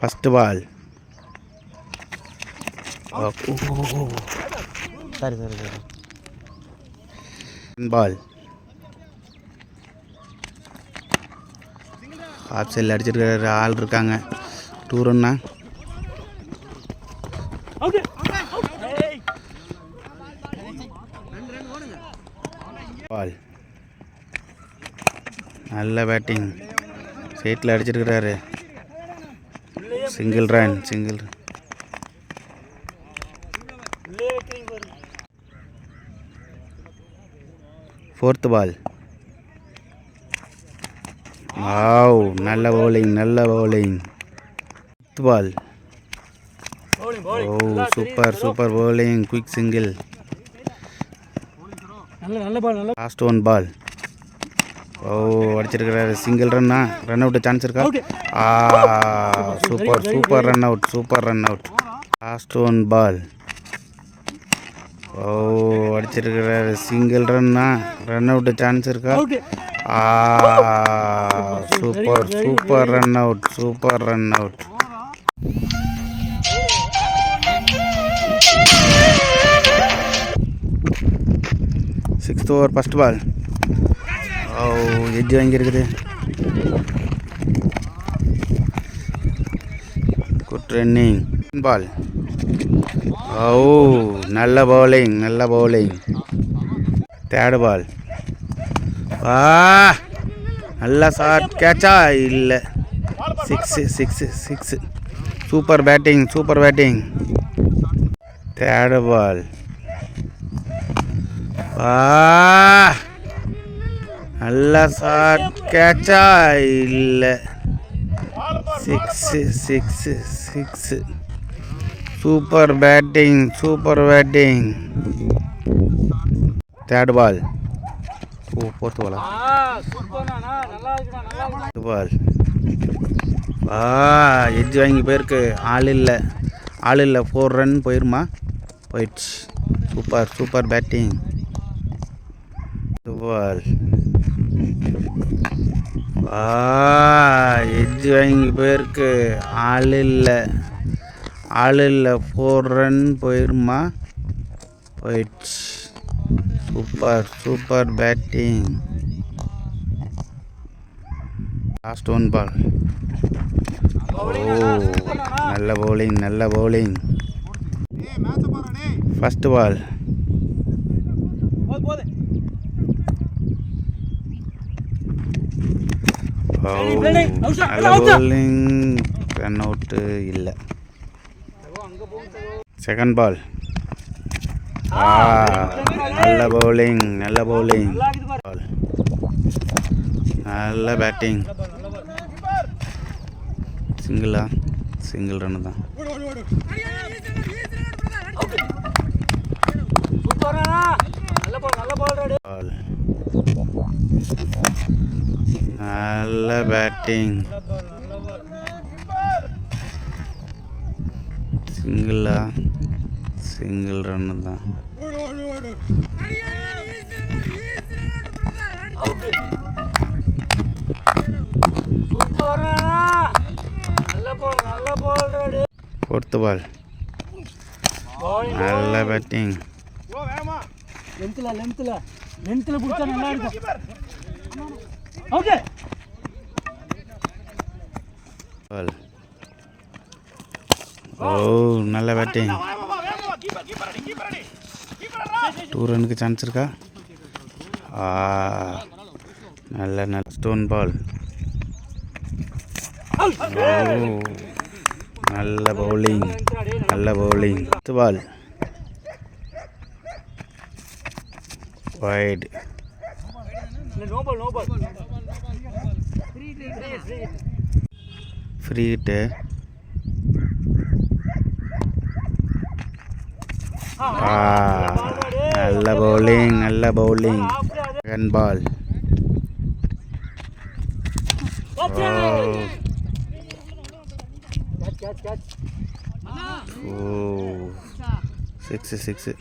First பால். சரி பால். Of சைடில் அடிச்சிருக்கிற ஆள் இருக்காங்க. 2 ரன்னா. பால். நல்ல பேட்டிங். சைட்டில் அடிச்சிருக்கிறாரு. Single run. 4th ball. Wow, நல்ல பவுலிங். 5th ball. ஓ, super bowling. Quick single. Last 1 ball. ஓ, அடிச்சிருக்கிறாரு. சிங்கிள் ரன்னா. ரன் அவுட் சான்ஸ் இருக்கா? Super run out. Last 1 ball. ஓ, அடிச்சிருக்கிறாரு. சிங்கிள் ரன்னா. ரன் அவுட் சான்ஸ் இருக்கா? Super run out. 6th over first ball. ஓ, எட்ஜ் வாங்கியிருக்குது. Good running. பால். ஓ, நல்ல பவுலிங். 3rd ball. நல்ல ஷாட். கேட்சா? இல்லை. 6. Super batting. 3rd ball. நல்ல ஷாட். கேட்சா? இல்லை. 6. Super batting. 3rd பால். ஓ, 4th பால். எட்ஜ் வாங்கி போயிருக்கு. ஆள் இல்லை. 4 ரன் போயிருமா? போயிடுச்சு. Super batting. பால். எட்ஜ் வாங்கி போயிருக்கு. ஆள் இல்லை. 4 ரன் போயிருமா? போயிடுச்சு. Super batting. Last 1 ball. ஓ, நல்ல பவுலிங். First ball. நல்ல பவுலிங். ரன் அவுட்டு இல்லை. Second ball. நல்ல பவுலிங். நல்ல பேட்டிங். சிங்கிள் ரன்னு தான். நல்ல பேட்டிங். சிங்கிள் ரன்னு தான். Fourth ball. நல்ல பேட்டிங். லென்த்ல புடிச்சா நல்லா இருக்கும். ஓகே பால். ஓ, நல்ல பேட்டிங். 2 ரனுக்கு சான்ஸ் இருக்கா? நல்ல ஸ்டோன் பால். நல்ல bowling. Ball. Wide. Free hit. நல்ல பவுலிங். Second ball. ஓ, 6.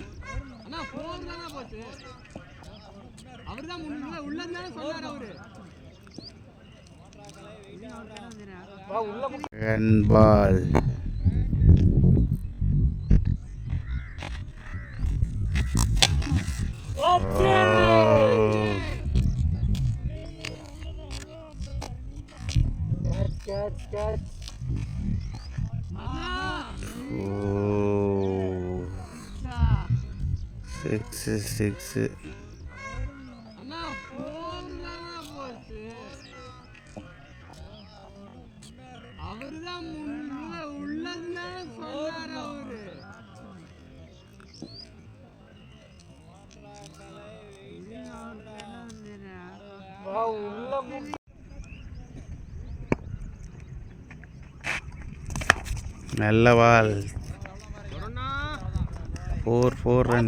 Second ball. Oh. Oh. Six. நல்ல பால். 4 run.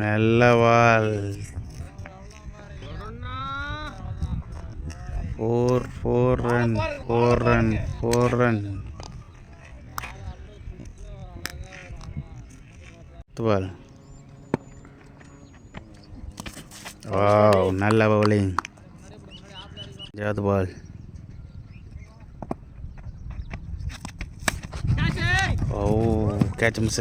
நல்ல பால். 4 run. Ball. Wow, நல்ல bowling. ஜாது பால். Oh, catch miss.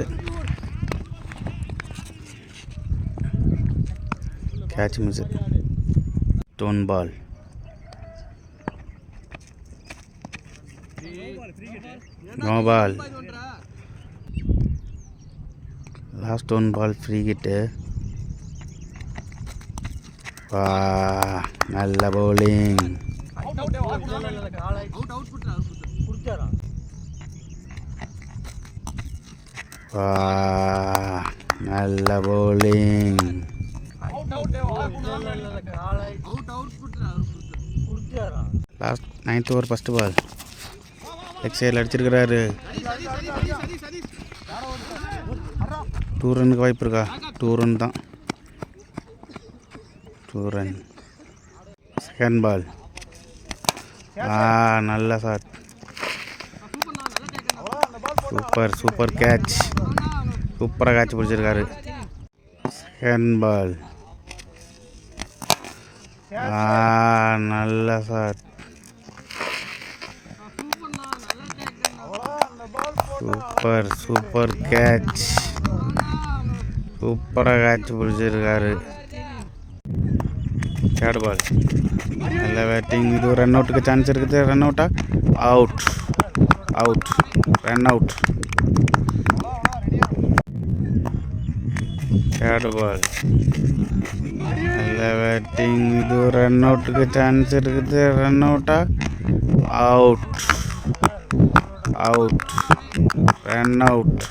Stone ball. No ball. Last stone ball free hit. நல்ல bowling. நல்ல bowling. Last 9th over first ball. Leg சைடில் அடிச்சிருக்கிறாரு. 2 ரன்னுக்கு வாய்ப்பு இருக்கா? 2 ரன் தான். 2 ரன். Second ball. நல்ல ஷாட். Super catch. சூப்பராக கேட்ச் பிடிச்சிருக்காரு. Second ball. நல்ல ஷாட். Super catch. சூப்பராக கேட்ச் பிடிச்சிருக்காரு. Third ball. நல்ல பேட்டிங். இது ஒரு ரன் அவுட்டுக்கு சான்ஸ் இருக்குது. ரன் அவுட்டா? Out. Run out. Third ball. நல்ல பேட்டிங். இது ஒரு ரன் அவுட்டுக்கு சான்ஸ் இருக்குது. ரன் அவுட்டா? Out. Run out.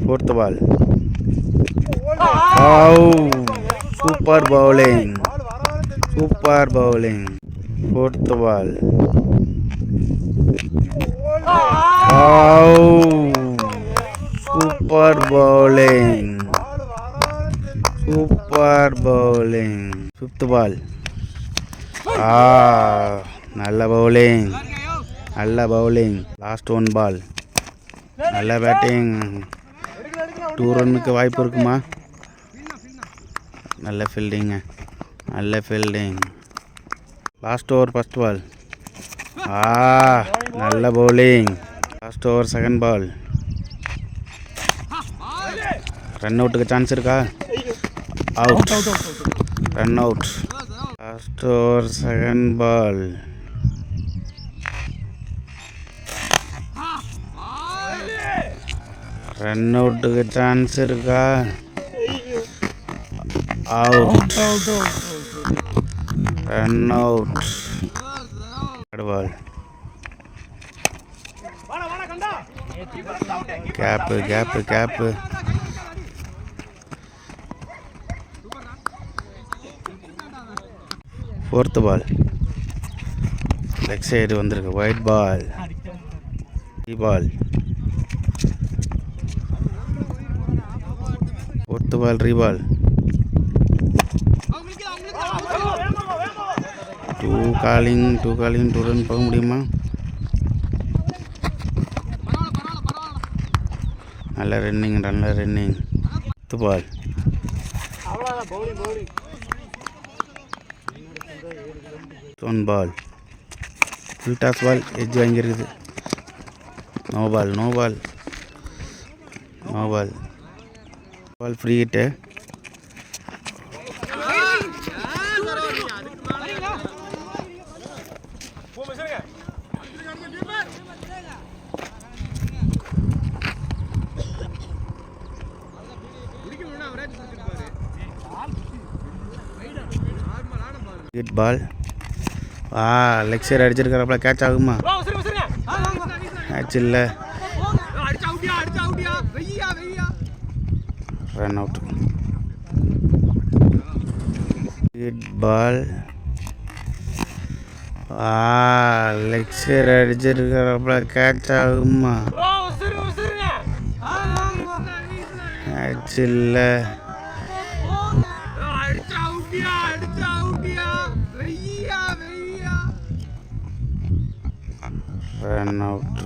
Fourth ball. Super bowling. Fourth ball. Super bowling. Fifth ball. நல்ல பவுலிங். லாஸ்ட் 1 பால். நல்ல பேட்டிங். 2 ரன்னுக்கு வாய்ப்பு இருக்குமா? நல்ல fielding. Last over first ball. நல்ல bowling. Last over second ball. Run அவுட்டுக்கு சான்ஸ் இருக்கா? Out. Run out. Last over second ball. Run அவுட்டுக்கு சான்ஸ் இருக்கா? Out. Run out. Third ball. Gap. Fourth ball. Leg side வந்திருக்கு. Wide ball. Ball. Fourth ball reball. 2 calling 2 run போக முடியுமா? நல்ல running ball. Stone ball, full toss ball, edge வாங்கியிருக்குது. No ball ball free hit. Hit ball. Leg side அடிச்சிருக்கிறப்பல catch ஆகுமா? Catch இல்லை, run out. Hit ball. Leg side அடிச்சிருக்கிறப்பல catch ஆகுமா? Catch இல்லை, ரன் அவுட்.